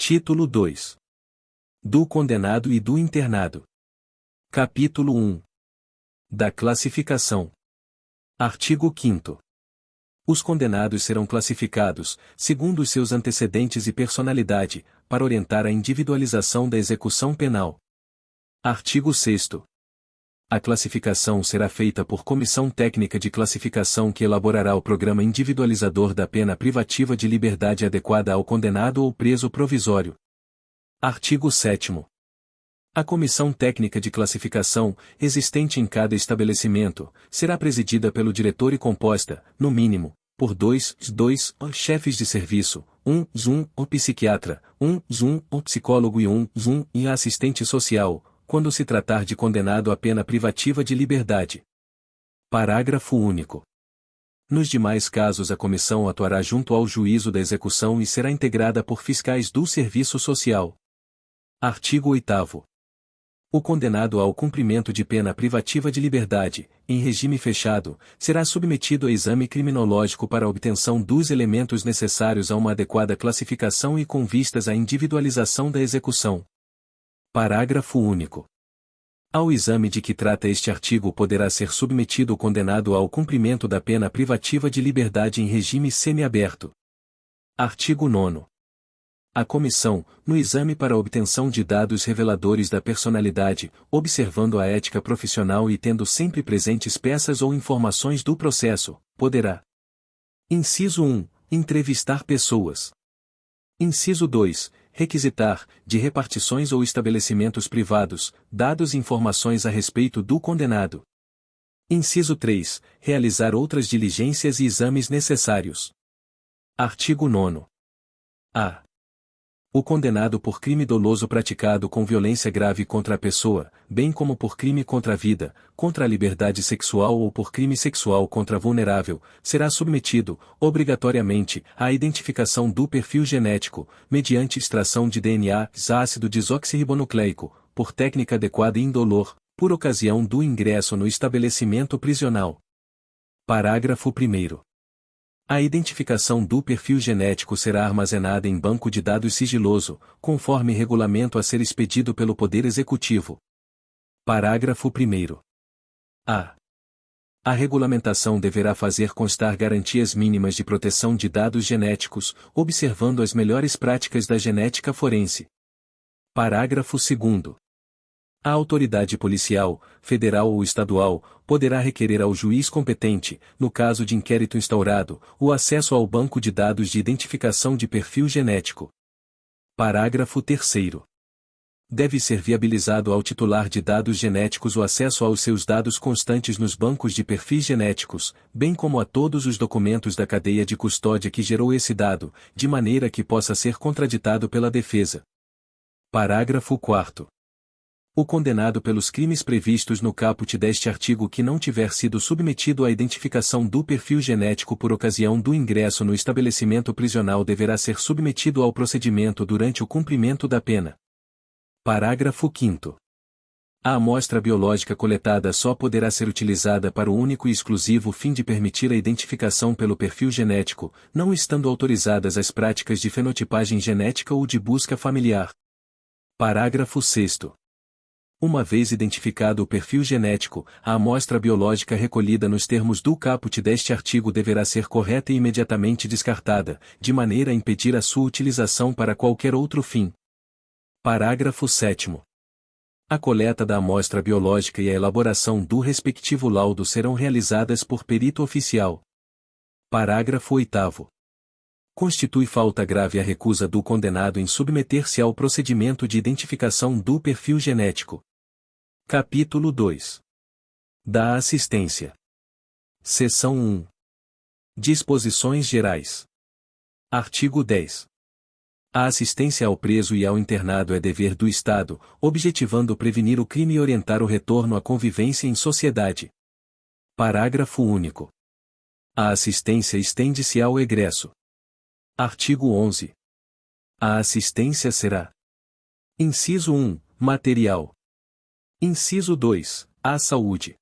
Título 2. Do condenado e do internado. Capítulo 1. Da classificação. Artigo 5º. Os condenados serão classificados, segundo os seus antecedentes e personalidade, para orientar a individualização da execução penal. Artigo 6º. A classificação será feita por comissão técnica de classificação que elaborará o programa individualizador da pena privativa de liberdade adequada ao condenado ou preso provisório. Artigo 7º. A comissão técnica de classificação, existente em cada estabelecimento, será presidida pelo diretor e composta, no mínimo, por dois chefes de serviço, um psiquiatra, um psicólogo e um assistente social, quando se tratar de condenado à pena privativa de liberdade. Parágrafo único. Nos demais casos a comissão atuará junto ao juízo da execução e será integrada por fiscais do serviço social. Artigo 8º. O condenado ao cumprimento de pena privativa de liberdade, em regime fechado, será submetido a exame criminológico para a obtenção dos elementos necessários a uma adequada classificação e com vistas à individualização da execução. Parágrafo único. Ao exame de que trata este artigo poderá ser submetido o condenado ao cumprimento da pena privativa de liberdade em regime semiaberto. Artigo 9º. A comissão, no exame para a obtenção de dados reveladores da personalidade, observando a ética profissional e tendo sempre presentes peças ou informações do processo, poderá: Inciso 1. Entrevistar pessoas. Inciso 2. Requisitar, de repartições ou estabelecimentos privados, dados e informações a respeito do condenado. Inciso 3. Realizar outras diligências e exames necessários. Artigo 9º. A. O condenado por crime doloso praticado com violência grave contra a pessoa, bem como por crime contra a vida, contra a liberdade sexual ou por crime sexual contra vulnerável, será submetido, obrigatoriamente, à identificação do perfil genético, mediante extração de DNA, ácido desoxirribonucleico, por técnica adequada e indolor, por ocasião do ingresso no estabelecimento prisional. Parágrafo 1º. A identificação do perfil genético será armazenada em banco de dados sigiloso, conforme regulamento a ser expedido pelo Poder Executivo. Parágrafo 1º. A regulamentação deverá fazer constar garantias mínimas de proteção de dados genéticos, observando as melhores práticas da genética forense. Parágrafo 2º. A autoridade policial, federal ou estadual, poderá requerer ao juiz competente, no caso de inquérito instaurado, o acesso ao banco de dados de identificação de perfil genético. Parágrafo 3º. Deve ser viabilizado ao titular de dados genéticos o acesso aos seus dados constantes nos bancos de perfis genéticos, bem como a todos os documentos da cadeia de custódia que gerou esse dado, de maneira que possa ser contraditado pela defesa. Parágrafo 4º. O condenado pelos crimes previstos no caput deste artigo que não tiver sido submetido à identificação do perfil genético por ocasião do ingresso no estabelecimento prisional deverá ser submetido ao procedimento durante o cumprimento da pena. Parágrafo 5º. A amostra biológica coletada só poderá ser utilizada para o único e exclusivo fim de permitir a identificação pelo perfil genético, não estando autorizadas as práticas de fenotipagem genética ou de busca familiar. Parágrafo 6º. Uma vez identificado o perfil genético, a amostra biológica recolhida nos termos do caput deste artigo deverá ser correta e imediatamente descartada, de maneira a impedir a sua utilização para qualquer outro fim. Parágrafo 7º. A coleta da amostra biológica e a elaboração do respectivo laudo serão realizadas por perito oficial. Parágrafo 8º. Constitui falta grave a recusa do condenado em submeter-se ao procedimento de identificação do perfil genético. Capítulo 2. Da assistência. Seção 1. Disposições gerais. Artigo 10. A assistência ao preso e ao internado é dever do Estado, objetivando prevenir o crime e orientar o retorno à convivência em sociedade. Parágrafo único. A assistência estende-se ao egresso. Artigo 11. A assistência será: Inciso 1. Material. Inciso 2. A saúde.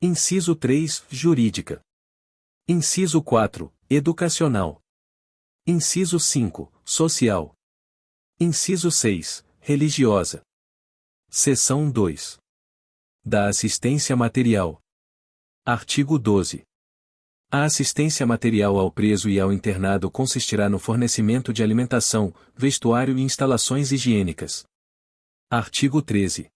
Inciso 3. Jurídica. Inciso 4. Educacional. Inciso 5. Social. Inciso 6. Religiosa. Seção 2. Da assistência material. Artigo 12. A assistência material ao preso e ao internado consistirá no fornecimento de alimentação, vestuário e instalações higiênicas. Artigo 13.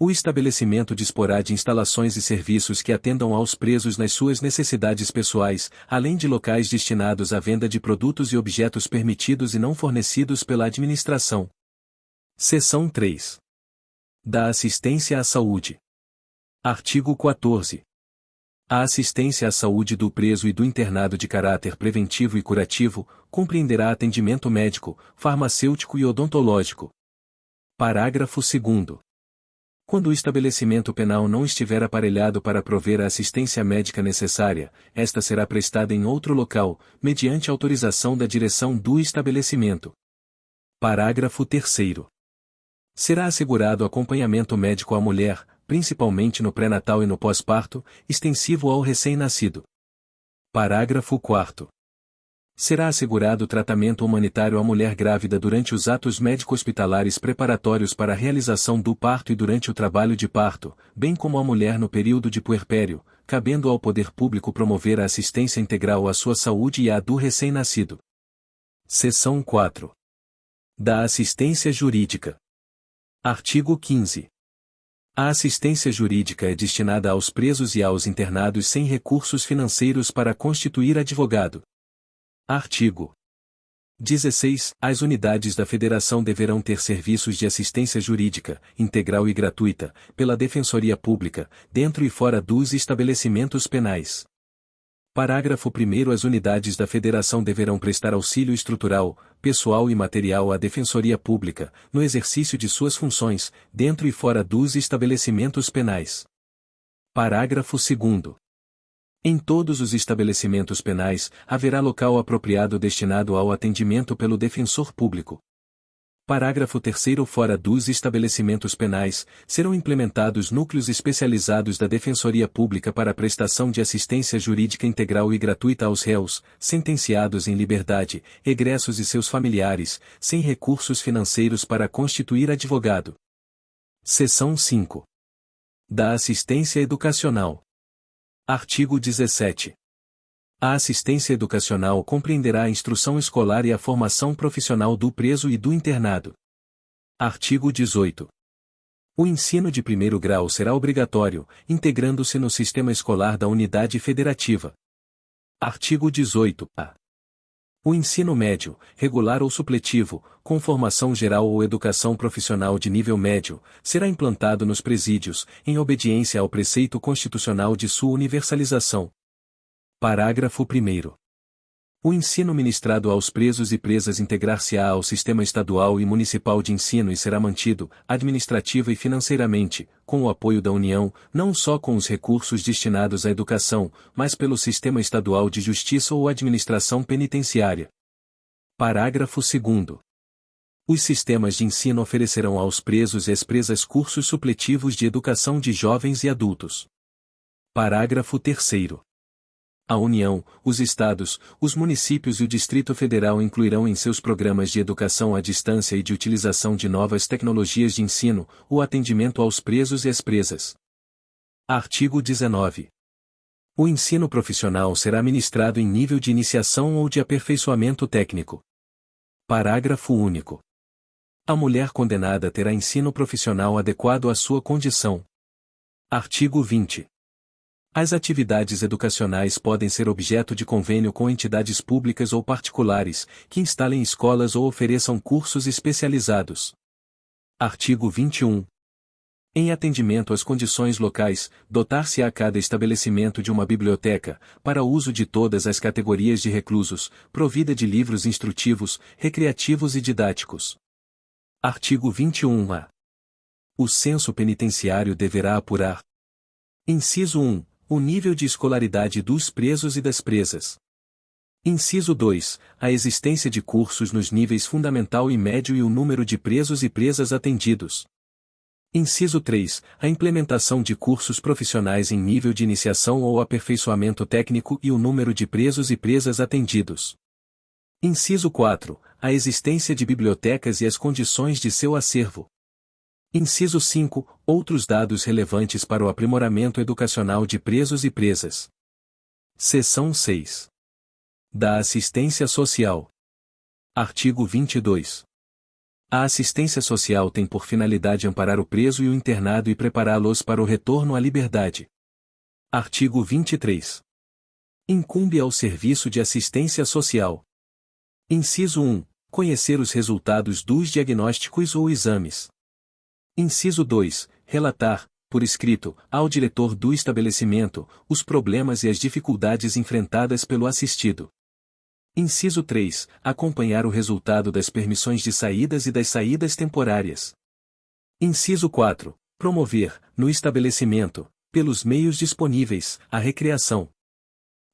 O estabelecimento disporá de instalações e serviços que atendam aos presos nas suas necessidades pessoais, além de locais destinados à venda de produtos e objetos permitidos e não fornecidos pela administração. Seção 3. Da assistência à saúde. Artigo 14. A assistência à saúde do preso e do internado de caráter preventivo e curativo compreenderá atendimento médico, farmacêutico e odontológico. Parágrafo 2º. Quando o estabelecimento penal não estiver aparelhado para prover a assistência médica necessária, esta será prestada em outro local, mediante autorização da direção do estabelecimento. Parágrafo 3º. Será assegurado acompanhamento médico à mulher, principalmente no pré-natal e no pós-parto, extensivo ao recém-nascido. Parágrafo 4º. Será assegurado tratamento humanitário à mulher grávida durante os atos médico-hospitalares preparatórios para a realização do parto e durante o trabalho de parto, bem como à mulher no período de puerpério, cabendo ao poder público promover a assistência integral à sua saúde e à do recém-nascido. Seção 4. Da assistência jurídica. Artigo 15. A assistência jurídica é destinada aos presos e aos internados sem recursos financeiros para constituir advogado. Artigo 16. As unidades da Federação deverão ter serviços de assistência jurídica, integral e gratuita, pela Defensoria Pública, dentro e fora dos estabelecimentos penais. Parágrafo 1º. As unidades da Federação deverão prestar auxílio estrutural, pessoal e material à Defensoria Pública, no exercício de suas funções, dentro e fora dos estabelecimentos penais. Parágrafo 2º. Em todos os estabelecimentos penais, haverá local apropriado destinado ao atendimento pelo defensor público. Parágrafo 3º. Fora dos estabelecimentos penais, serão implementados núcleos especializados da Defensoria Pública para a prestação de assistência jurídica integral e gratuita aos réus, sentenciados em liberdade, egressos e seus familiares, sem recursos financeiros para constituir advogado. Seção 5. Da assistência educacional. Artigo 17. A assistência educacional compreenderá a instrução escolar e a formação profissional do preso e do internado. Artigo 18. O ensino de primeiro grau será obrigatório, integrando-se no sistema escolar da unidade federativa. Artigo 18-A. O ensino médio, regular ou supletivo, com formação geral ou educação profissional de nível médio, será implantado nos presídios, em obediência ao preceito constitucional de sua universalização. Parágrafo 1º. O ensino ministrado aos presos e presas integrar-se-á ao sistema estadual e municipal de ensino e será mantido, administrativa e financeiramente, com o apoio da União, não só com os recursos destinados à educação, mas pelo Sistema Estadual de Justiça ou Administração Penitenciária. Parágrafo 2º. Os sistemas de ensino oferecerão aos presos e às presas cursos supletivos de educação de jovens e adultos. Parágrafo 3º. A União, os Estados, os municípios e o Distrito Federal incluirão em seus programas de educação à distância e de utilização de novas tecnologias de ensino, o atendimento aos presos e às presas. Artigo 19. O ensino profissional será ministrado em nível de iniciação ou de aperfeiçoamento técnico. Parágrafo único. A mulher condenada terá ensino profissional adequado à sua condição. Artigo 20. As atividades educacionais podem ser objeto de convênio com entidades públicas ou particulares, que instalem escolas ou ofereçam cursos especializados. Artigo 21. Em atendimento às condições locais, dotar-se a cada estabelecimento de uma biblioteca, para uso de todas as categorias de reclusos, provida de livros instrutivos, recreativos e didáticos. Artigo 21-A. O censo penitenciário deverá apurar. Inciso 1. O nível de escolaridade dos presos e das presas. Inciso 2. A existência de cursos nos níveis fundamental e médio e o número de presos e presas atendidos. Inciso 3. A implementação de cursos profissionais em nível de iniciação ou aperfeiçoamento técnico e o número de presos e presas atendidos. Inciso 4. a existência de bibliotecas e as condições de seu acervo. Inciso 5. Outros dados relevantes para o aprimoramento educacional de presos e presas. Seção 6. Da assistência social. Artigo 22. A assistência social tem por finalidade amparar o preso e o internado e prepará-los para o retorno à liberdade. Artigo 23. Incumbe ao Serviço de Assistência Social. Inciso 1. Conhecer os resultados dos diagnósticos ou exames. Inciso 2. Relatar, por escrito, ao diretor do estabelecimento, os problemas e as dificuldades enfrentadas pelo assistido. Inciso 3. Acompanhar o resultado das permissões de saídas e das saídas temporárias. Inciso 4. Promover, no estabelecimento, pelos meios disponíveis, a recreação.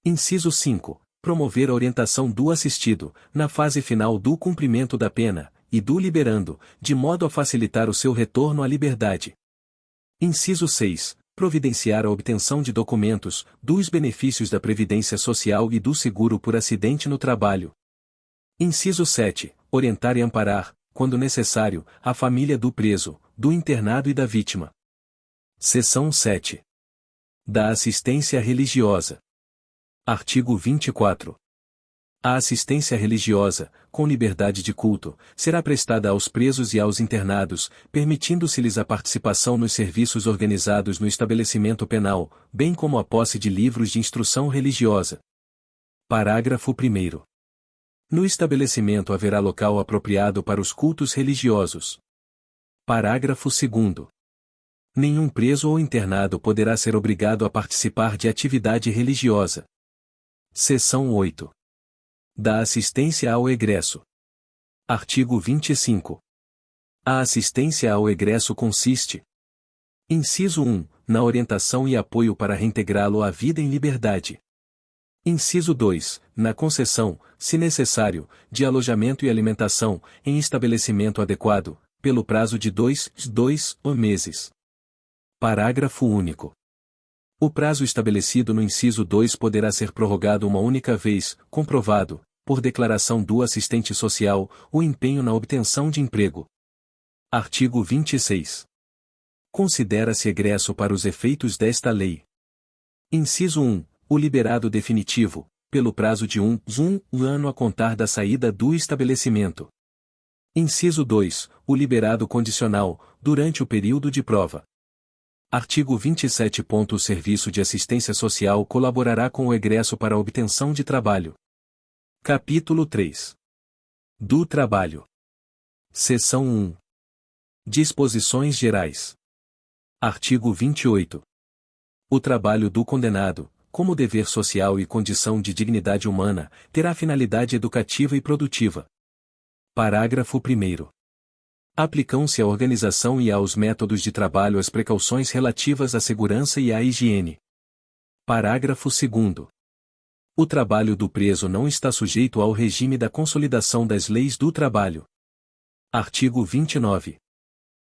Inciso 5. Promover a orientação do assistido, na fase final do cumprimento da pena, e do liberando, de modo a facilitar o seu retorno à liberdade. Inciso 6. Providenciar a obtenção de documentos, dos benefícios da Previdência Social e do seguro por acidente no trabalho. Inciso 7. Orientar e amparar, quando necessário, a família do preso, do internado e da vítima. Seção 7. Da assistência religiosa. Artigo 24. A assistência religiosa, com liberdade de culto, será prestada aos presos e aos internados, permitindo-se-lhes a participação nos serviços organizados no estabelecimento penal, bem como a posse de livros de instrução religiosa. Parágrafo 1º. No estabelecimento haverá local apropriado para os cultos religiosos. Parágrafo 2º. Nenhum preso ou internado poderá ser obrigado a participar de atividade religiosa. Seção 8. Da assistência ao egresso. Artigo 25. A assistência ao egresso consiste: inciso 1. Na orientação e apoio para reintegrá-lo à vida em liberdade. Inciso 2. Na concessão, se necessário, de alojamento e alimentação, em estabelecimento adequado, pelo prazo de 2 meses. Parágrafo único. O prazo estabelecido no inciso 2 poderá ser prorrogado uma única vez, comprovado, por declaração do assistente social, o empenho na obtenção de emprego. Artigo 26. Considera-se egresso para os efeitos desta lei. Inciso 1. O liberado definitivo, pelo prazo de um ano a contar da saída do estabelecimento. Inciso 2. O liberado condicional, durante o período de prova. Artigo 27. O Serviço de Assistência Social colaborará com o egresso para a obtenção de trabalho. Capítulo 3. Do Trabalho. Seção 1. Disposições Gerais. Artigo 28. O trabalho do condenado, como dever social e condição de dignidade humana, terá finalidade educativa e produtiva. Parágrafo 1º. Aplicam-se à organização e aos métodos de trabalho as precauções relativas à segurança e à higiene. Parágrafo 2º. O trabalho do preso não está sujeito ao regime da consolidação das leis do trabalho. Artigo 29.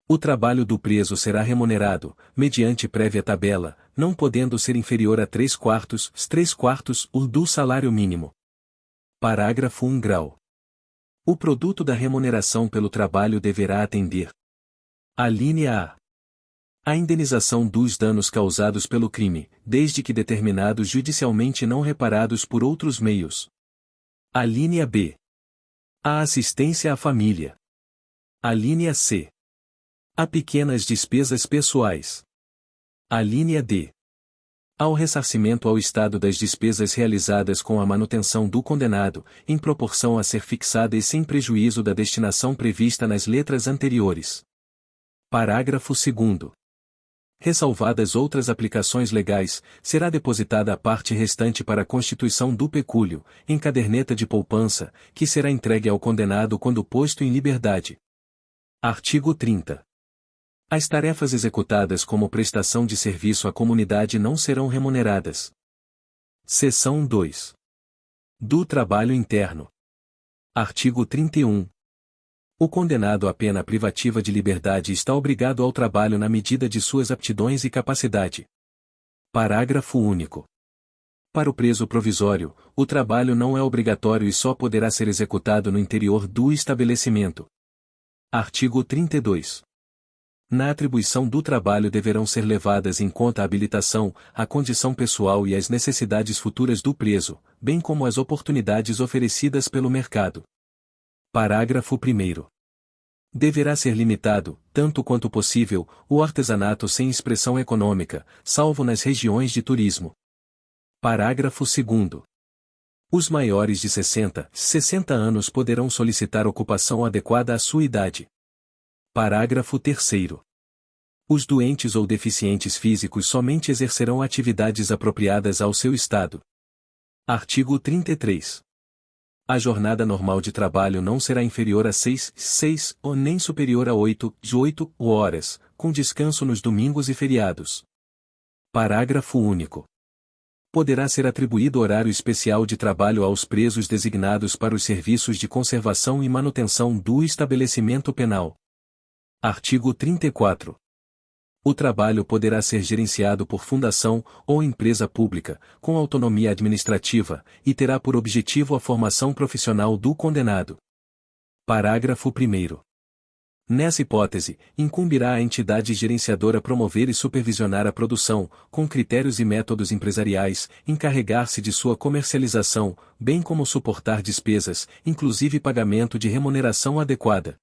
O trabalho do preso será remunerado, mediante prévia tabela, não podendo ser inferior a 3/4 do salário mínimo. Parágrafo 1 grau. O produto da remuneração pelo trabalho deverá atender: alínea A. A indenização dos danos causados pelo crime, desde que determinados judicialmente não reparados por outros meios. Alínea B. A assistência à família. Alínea C. A pequenas despesas pessoais. Alínea D. Ao ressarcimento ao Estado das despesas realizadas com a manutenção do condenado, em proporção a ser fixada e sem prejuízo da destinação prevista nas letras anteriores. Parágrafo 2º. Ressalvadas outras aplicações legais, será depositada a parte restante para a constituição do pecúlio, em caderneta de poupança, que será entregue ao condenado quando posto em liberdade. Artigo 30. As tarefas executadas como prestação de serviço à comunidade não serão remuneradas. Seção 2. Do trabalho interno. Artigo 31. O condenado à pena privativa de liberdade está obrigado ao trabalho na medida de suas aptidões e capacidade. Parágrafo único. Para o preso provisório, o trabalho não é obrigatório e só poderá ser executado no interior do estabelecimento. Artigo 32. Na atribuição do trabalho deverão ser levadas em conta a habilitação, a condição pessoal e as necessidades futuras do preso, bem como as oportunidades oferecidas pelo mercado. Parágrafo 1º. Deverá ser limitado, tanto quanto possível, o artesanato sem expressão econômica, salvo nas regiões de turismo. Parágrafo 2º. Os maiores de 60 anos poderão solicitar ocupação adequada à sua idade. Parágrafo 3º. Os doentes ou deficientes físicos somente exercerão atividades apropriadas ao seu estado. Artigo 33. A jornada normal de trabalho não será inferior a 6 ou nem superior a 8 horas, com descanso nos domingos e feriados. Parágrafo único. Poderá ser atribuído horário especial de trabalho aos presos designados para os serviços de conservação e manutenção do estabelecimento penal. Artigo 34. O trabalho poderá ser gerenciado por fundação ou empresa pública, com autonomia administrativa, e terá por objetivo a formação profissional do condenado. Parágrafo 1º. Nessa hipótese, incumbirá à entidade gerenciadora promover e supervisionar a produção, com critérios e métodos empresariais, encarregar-se de sua comercialização, bem como suportar despesas, inclusive pagamento de remuneração adequada.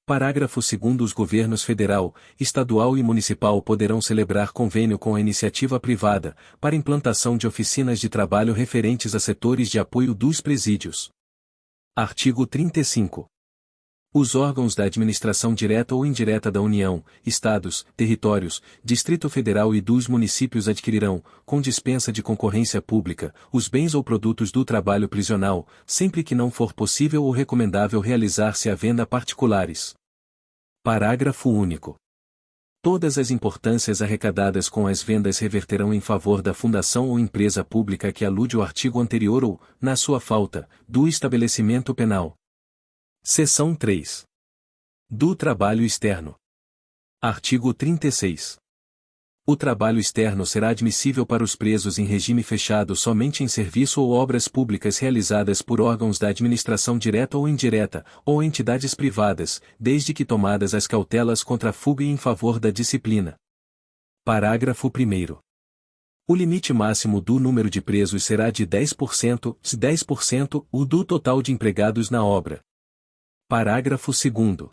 Parágrafo 2º. Os governos federal, estadual e municipal poderão celebrar convênio com a iniciativa privada, para implantação de oficinas de trabalho referentes a setores de apoio dos presídios. Artigo 35. Os órgãos da administração direta ou indireta da União, Estados, Territórios, Distrito Federal e dos municípios adquirirão, com dispensa de concorrência pública, os bens ou produtos do trabalho prisional, sempre que não for possível ou recomendável realizar-se a venda a particulares. Parágrafo único. Todas as importâncias arrecadadas com as vendas reverterão em favor da fundação ou empresa pública que alude o artigo anterior ou, na sua falta, do estabelecimento penal. Seção 3. Do trabalho externo. Artigo 36. O trabalho externo será admissível para os presos em regime fechado somente em serviço ou obras públicas realizadas por órgãos da administração direta ou indireta, ou entidades privadas, desde que tomadas as cautelas contra a fuga e em favor da disciplina. Parágrafo 1º. O limite máximo do número de presos será de 10% o do total de empregados na obra. Parágrafo 2º.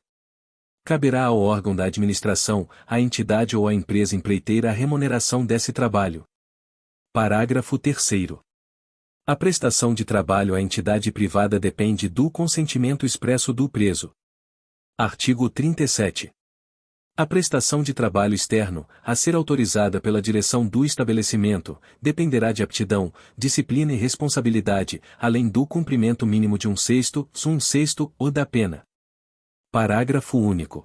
Caberá ao órgão da administração, à entidade ou à empresa empreiteira a remuneração desse trabalho. Parágrafo 3º. A prestação de trabalho à entidade privada depende do consentimento expresso do preso. Artigo 37. A prestação de trabalho externo, a ser autorizada pela direção do estabelecimento, dependerá de aptidão, disciplina e responsabilidade, além do cumprimento mínimo de 1/6 ou da pena. Parágrafo único.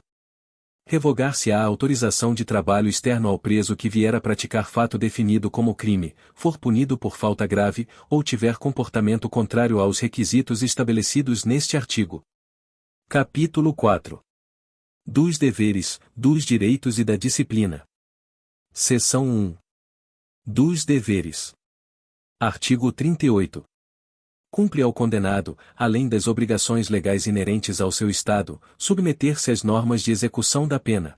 Revogar-se-á a autorização de trabalho externo ao preso que vier a praticar fato definido como crime, for punido por falta grave, ou tiver comportamento contrário aos requisitos estabelecidos neste artigo. Capítulo 4. Dos deveres, dos direitos e da disciplina. Seção 1. Dos deveres. Artigo 38. Cumpre ao condenado, além das obrigações legais inerentes ao seu estado, submeter-se às normas de execução da pena.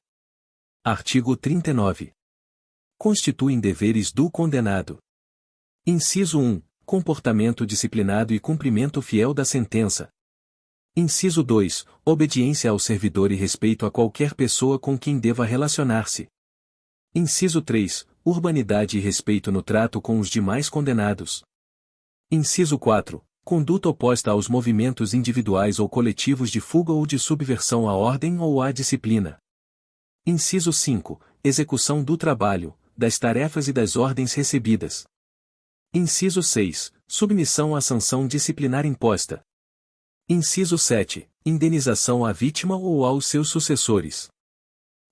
Artigo 39. Constituem deveres do condenado. Inciso 1. Comportamento disciplinado e cumprimento fiel da sentença. Inciso 2. Obediência ao servidor e respeito a qualquer pessoa com quem deva relacionar-se. Inciso 3. Urbanidade e respeito no trato com os demais condenados. Inciso 4. Conduta oposta aos movimentos individuais ou coletivos de fuga ou de subversão à ordem ou à disciplina. Inciso 5. Execução do trabalho, das tarefas e das ordens recebidas. Inciso 6. Submissão à sanção disciplinar imposta. Inciso 7. Indenização à vítima ou aos seus sucessores.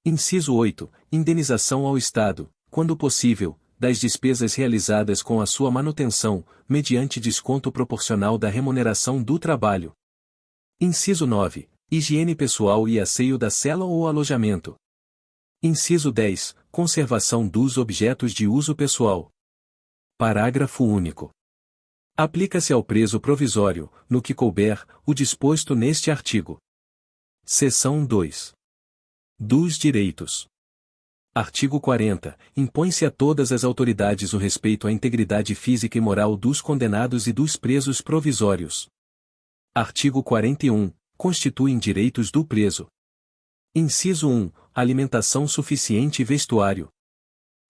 Inciso 8. Indenização ao Estado, quando possível, das despesas realizadas com a sua manutenção, mediante desconto proporcional da remuneração do trabalho. Inciso 9. Higiene pessoal e asseio da cela ou alojamento. Inciso 10. Conservação dos objetos de uso pessoal. Parágrafo único. Aplica-se ao preso provisório, no que couber, o disposto neste artigo. Seção 2. Dos direitos. Artigo 40. Impõe-se a todas as autoridades o respeito à integridade física e moral dos condenados e dos presos provisórios. Artigo 41. Constituem direitos do preso. Inciso 1. Alimentação suficiente e vestuário.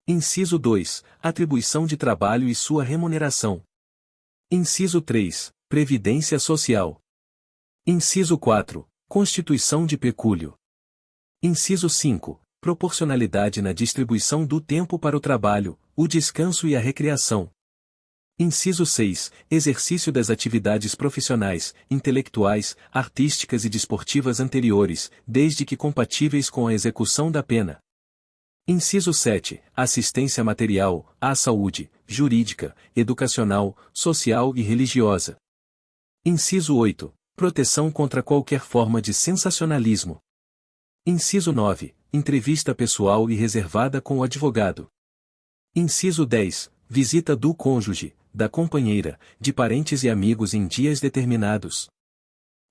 Inciso 2. Atribuição de trabalho e sua remuneração. Inciso 3. Previdência social. Inciso 4. Constituição de pecúlio. Inciso 5. Proporcionalidade na distribuição do tempo para o trabalho, o descanso e a recreação. Inciso 6. Exercício das atividades profissionais, intelectuais, artísticas e desportivas anteriores, desde que compatíveis com a execução da pena. Inciso 7. Assistência material, à saúde, jurídica, educacional, social e religiosa. Inciso 8. Proteção contra qualquer forma de sensacionalismo. Inciso 9. Entrevista pessoal e reservada com o advogado. Inciso 10. Visita do cônjuge, da companheira, de parentes e amigos em dias determinados.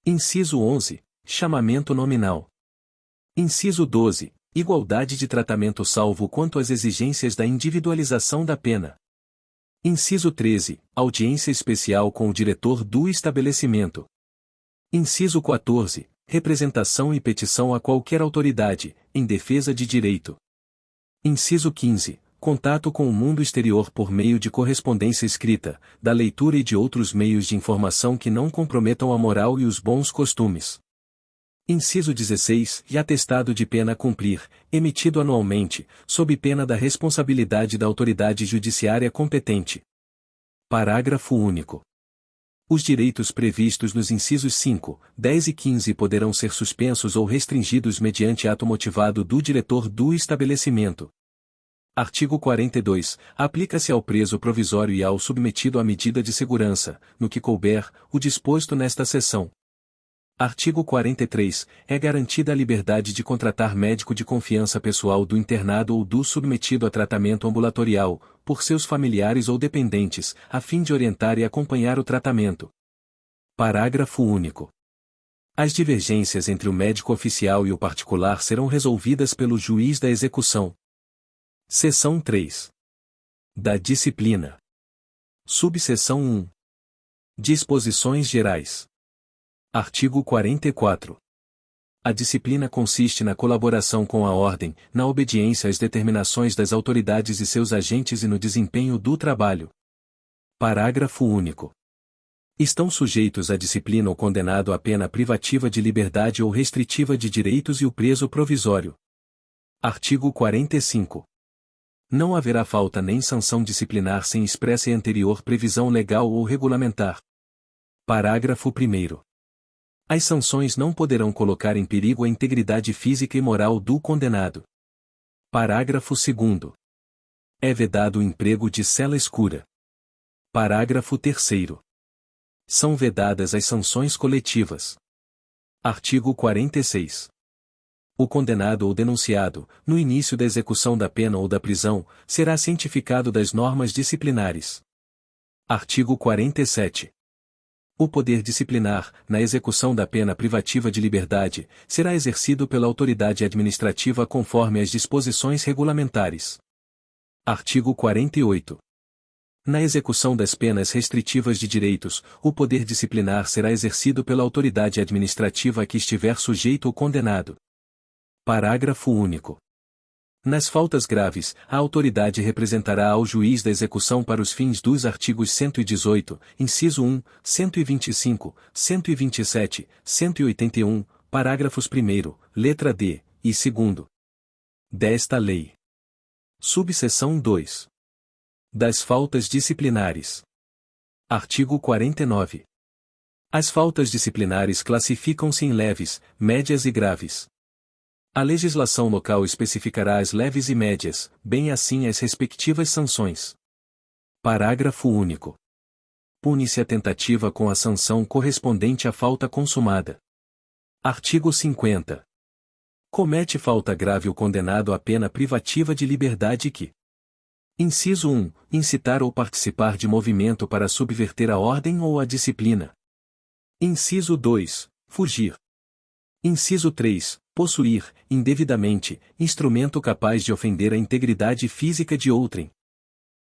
Inciso 11. Chamamento nominal. Inciso 12. Igualdade de tratamento salvo quanto às exigências da individualização da pena. Inciso 13. Audiência especial com o diretor do estabelecimento. Inciso 14. Representação e petição a qualquer autoridade, em defesa de direito. Inciso 15. Contato com o mundo exterior por meio de correspondência escrita, da leitura e de outros meios de informação que não comprometam a moral e os bons costumes. Inciso 16. E atestado de pena a cumprir, emitido anualmente, sob pena da responsabilidade da autoridade judiciária competente. Parágrafo único. Os direitos previstos nos incisos 5, 10 e 15 poderão ser suspensos ou restringidos mediante ato motivado do diretor do estabelecimento. Artigo 42. Aplica-se ao preso provisório e ao submetido à medida de segurança, no que couber, o disposto nesta seção. Artigo 43. É garantida a liberdade de contratar médico de confiança pessoal do internado ou do submetido a tratamento ambulatorial, por seus familiares ou dependentes, a fim de orientar e acompanhar o tratamento. Parágrafo único. As divergências entre o médico oficial e o particular serão resolvidas pelo juiz da execução. Seção 3. Da disciplina. Subseção 1. Disposições gerais. Artigo 44. A disciplina consiste na colaboração com a ordem, na obediência às determinações das autoridades e seus agentes e no desempenho do trabalho. Parágrafo único. Estão sujeitos à disciplina o condenado à pena privativa de liberdade ou restritiva de direitos e o preso provisório. Artigo 45. Não haverá falta nem sanção disciplinar sem expressa e anterior previsão legal ou regulamentar. Parágrafo 1º. As sanções não poderão colocar em perigo a integridade física e moral do condenado. Parágrafo 2º. É vedado o emprego de cela escura. Parágrafo 3º. São vedadas as sanções coletivas. Artigo 46. O condenado ou denunciado, no início da execução da pena ou da prisão, será cientificado das normas disciplinares. Artigo 47. O poder disciplinar, na execução da pena privativa de liberdade, será exercido pela autoridade administrativa conforme as disposições regulamentares. Artigo 48. Na execução das penas restritivas de direitos, o poder disciplinar será exercido pela autoridade administrativa a que estiver sujeito o condenado. Parágrafo único. Nas faltas graves, a autoridade representará ao juiz da execução para os fins dos artigos 118, inciso 1, 125, 127, 181, parágrafos 1º, letra D, e 2º desta lei. Subseção 2. Das faltas disciplinares. Artigo 49. As faltas disciplinares classificam-se em leves, médias e graves. A legislação local especificará as leves e médias, bem assim as respectivas sanções. Parágrafo único. Pune-se a tentativa com a sanção correspondente à falta consumada. Artigo 50. Comete falta grave o condenado à pena privativa de liberdade que Inciso 1. Incitar ou participar de movimento para subverter a ordem ou a disciplina. Inciso 2. Fugir. Inciso 3. Possuir, indevidamente, instrumento capaz de ofender a integridade física de outrem.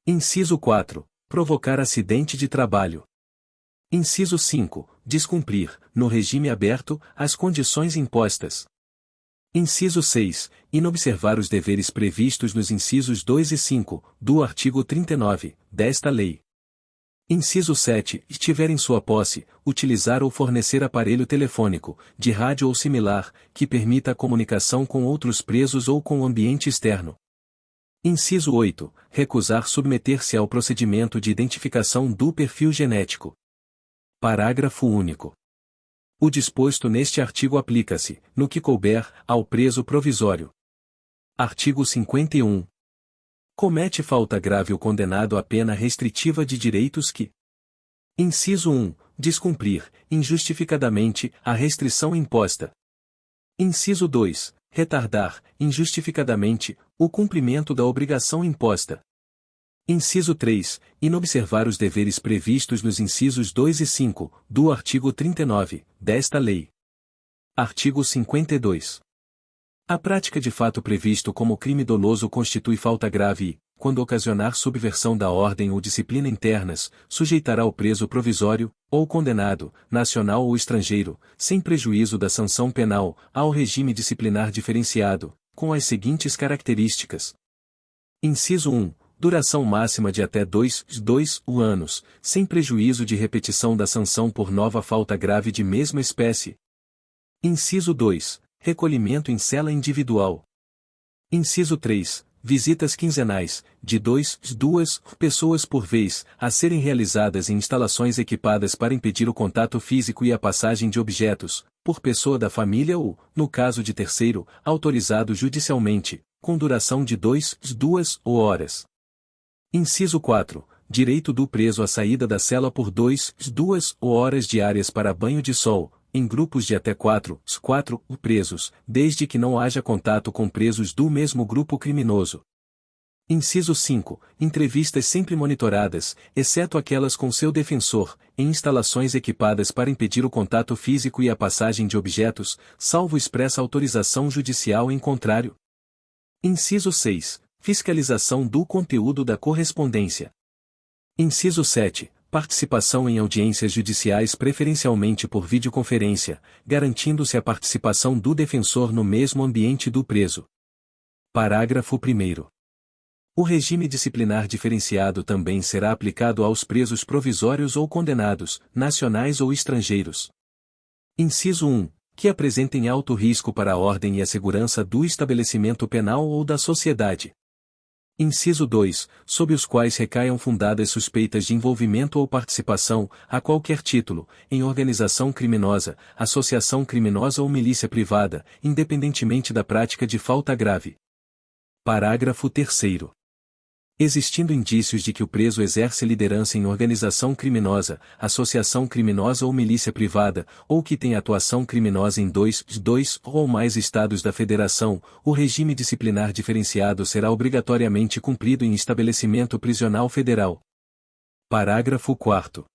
Inciso 4. Provocar acidente de trabalho. Inciso 5. Descumprir, no regime aberto, as condições impostas. Inciso 6. Inobservar os deveres previstos nos incisos 2 e 5, do artigo 39, desta lei. Inciso 7. Estiver em sua posse, utilizar ou fornecer aparelho telefônico, de rádio ou similar, que permita a comunicação com outros presos ou com o ambiente externo. Inciso 8. Recusar submeter-se ao procedimento de identificação do perfil genético. Parágrafo único. O disposto neste artigo aplica-se, no que couber, ao preso provisório. Artigo 51. Comete falta grave o condenado a pena restritiva de direitos que: Inciso 1. Descumprir, injustificadamente, a restrição imposta. Inciso 2. Retardar, injustificadamente, o cumprimento da obrigação imposta. Inciso 3. Inobservar os deveres previstos nos incisos 2 e 5, do artigo 39, desta lei. Artigo 52. A prática de fato previsto como crime doloso constitui falta grave e, quando ocasionar subversão da ordem ou disciplina internas, sujeitará o preso provisório, ou condenado, nacional ou estrangeiro, sem prejuízo da sanção penal, ao regime disciplinar diferenciado, com as seguintes características. Inciso 1. Duração máxima de até 2 anos, sem prejuízo de repetição da sanção por nova falta grave de mesma espécie. Inciso 2. Recolhimento em cela individual. Inciso 3. Visitas quinzenais, de 2 pessoas por vez, a serem realizadas em instalações equipadas para impedir o contato físico e a passagem de objetos, por pessoa da família ou, no caso de terceiro, autorizado judicialmente, com duração de 2 horas. Inciso 4. Direito do preso à saída da cela por 2 horas diárias para banho de sol, em grupos de até 4 presos, desde que não haja contato com presos do mesmo grupo criminoso. Inciso 5. Entrevistas sempre monitoradas, exceto aquelas com seu defensor, em instalações equipadas para impedir o contato físico e a passagem de objetos, salvo expressa autorização judicial em contrário. Inciso 6. Fiscalização do conteúdo da correspondência. Inciso 7. Participação em audiências judiciais preferencialmente por videoconferência, garantindo-se a participação do defensor no mesmo ambiente do preso. Parágrafo 1º. O regime disciplinar diferenciado também será aplicado aos presos provisórios ou condenados, nacionais ou estrangeiros. Inciso 1. Que apresentem alto risco para a ordem e a segurança do estabelecimento penal ou da sociedade. Inciso 2. Sob os quais recaiam fundadas suspeitas de envolvimento ou participação, a qualquer título, em organização criminosa, associação criminosa ou milícia privada, independentemente da prática de falta grave. Parágrafo 3º. Existindo indícios de que o preso exerce liderança em organização criminosa, associação criminosa ou milícia privada, ou que tem atuação criminosa em dois ou mais estados da Federação, o regime disciplinar diferenciado será obrigatoriamente cumprido em estabelecimento prisional federal. Parágrafo 4º.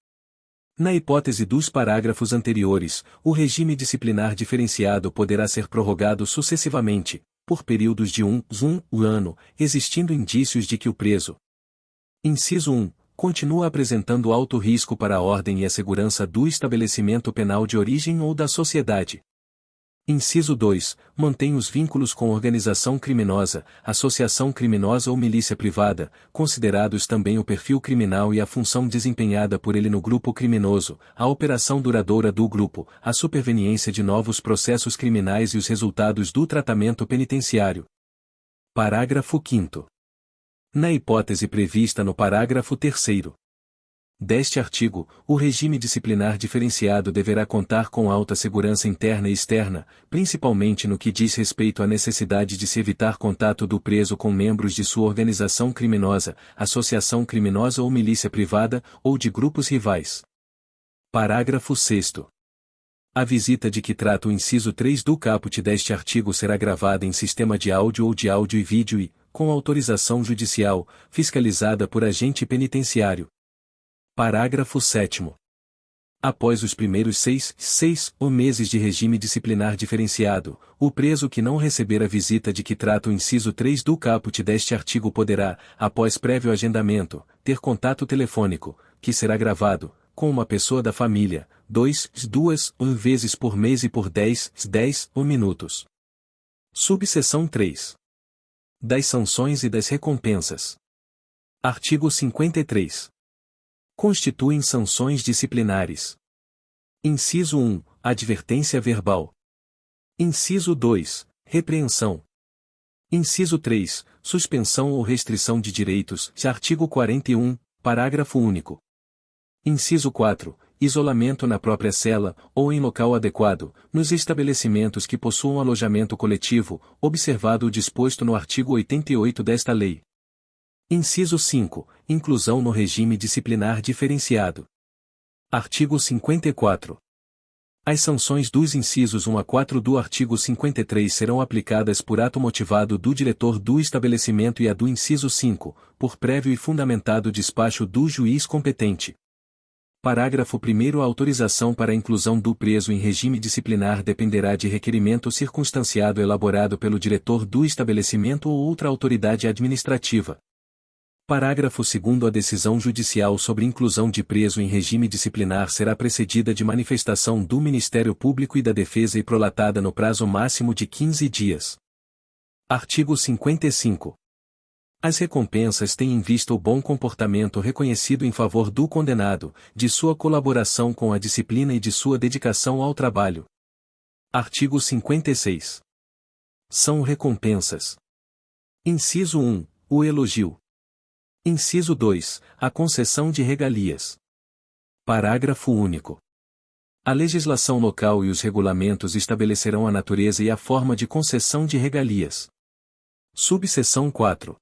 Na hipótese dos parágrafos anteriores, o regime disciplinar diferenciado poderá ser prorrogado sucessivamente, por períodos de um ano, existindo indícios de que o preso. Inciso 1. Continua apresentando alto risco para a ordem e a segurança do estabelecimento penal de origem ou da sociedade. Inciso 2. Mantém os vínculos com organização criminosa, associação criminosa ou milícia privada, considerados também o perfil criminal e a função desempenhada por ele no grupo criminoso, a operação duradoura do grupo, a superveniência de novos processos criminais e os resultados do tratamento penitenciário. Parágrafo 5º. Na hipótese prevista no parágrafo 3º deste artigo, o regime disciplinar diferenciado deverá contar com alta segurança interna e externa, principalmente no que diz respeito à necessidade de se evitar contato do preso com membros de sua organização criminosa, associação criminosa ou milícia privada, ou de grupos rivais. Parágrafo 6º. A visita de que trata o inciso 3 do caput deste artigo será gravada em sistema de áudio ou de áudio e vídeo e, com autorização judicial, fiscalizada por agente penitenciário. Parágrafo 7º. Após os primeiros 6 meses de regime disciplinar diferenciado, o preso que não receber a visita de que trata o inciso 3 do caput deste artigo poderá, após prévio agendamento, ter contato telefônico, que será gravado, com uma pessoa da família, 2 vezes por mês e por 10 minutos. Subseção 3. Das sanções e das recompensas. Artigo 53. Constituem sanções disciplinares. Inciso 1. Advertência verbal. Inciso 2. Repreensão. Inciso 3. Suspensão ou restrição de direitos. Artigo 41, parágrafo único. Inciso 4. Isolamento na própria cela, ou em local adequado, nos estabelecimentos que possuam alojamento coletivo, observado o disposto no artigo 88 desta lei. Inciso 5. Inclusão no regime disciplinar diferenciado. Artigo 54. As sanções dos incisos 1 a 4 do artigo 53 serão aplicadas por ato motivado do diretor do estabelecimento e a do inciso 5, por prévio e fundamentado despacho do juiz competente. Parágrafo 1º. A autorização para a inclusão do preso em regime disciplinar dependerá de requerimento circunstanciado elaborado pelo diretor do estabelecimento ou outra autoridade administrativa. Parágrafo 2º. A decisão judicial sobre inclusão de preso em regime disciplinar será precedida de manifestação do Ministério Público e da Defesa e prolatada no prazo máximo de 15 dias. Artigo 55. As recompensas têm em vista o bom comportamento reconhecido em favor do condenado, de sua colaboração com a disciplina e de sua dedicação ao trabalho. Artigo 56. São recompensas. Inciso 1. O elogio. Inciso 2. A concessão de regalias. Parágrafo único. A legislação local e os regulamentos estabelecerão a natureza e a forma de concessão de regalias. Subseção 4.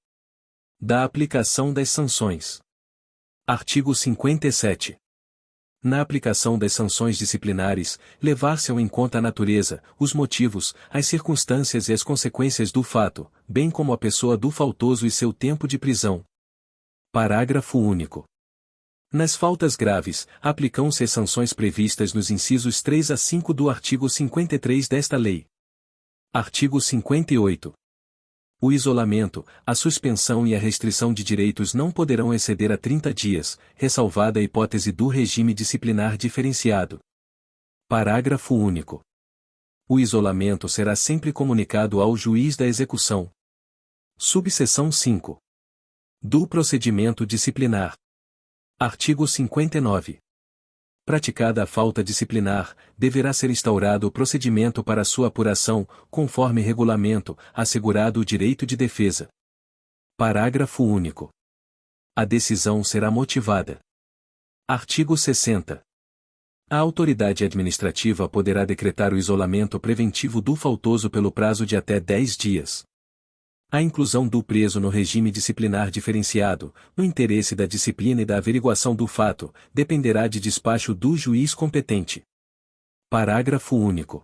Da aplicação das sanções. Artigo 57. Na aplicação das sanções disciplinares, levar-se-ão em conta a natureza, os motivos, as circunstâncias e as consequências do fato, bem como a pessoa do faltoso e seu tempo de prisão. Parágrafo único. Nas faltas graves, aplicam-se as sanções previstas nos incisos 3 a 5 do artigo 53 desta lei. Artigo 58. O isolamento, a suspensão e a restrição de direitos não poderão exceder a 30 dias, ressalvada a hipótese do regime disciplinar diferenciado. Parágrafo único. O isolamento será sempre comunicado ao juiz da execução. Subseção 5. Do procedimento disciplinar. Artigo 59. Praticada a falta disciplinar, deverá ser instaurado o procedimento para sua apuração, conforme regulamento, assegurado o direito de defesa. Parágrafo único. A decisão será motivada. Artigo 60. A autoridade administrativa poderá decretar o isolamento preventivo do faltoso pelo prazo de até 10 dias. A inclusão do preso no regime disciplinar diferenciado, no interesse da disciplina e da averiguação do fato, dependerá de despacho do juiz competente. Parágrafo único.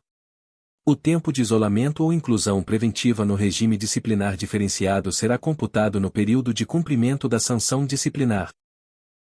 O tempo de isolamento ou inclusão preventiva no regime disciplinar diferenciado será computado no período de cumprimento da sanção disciplinar.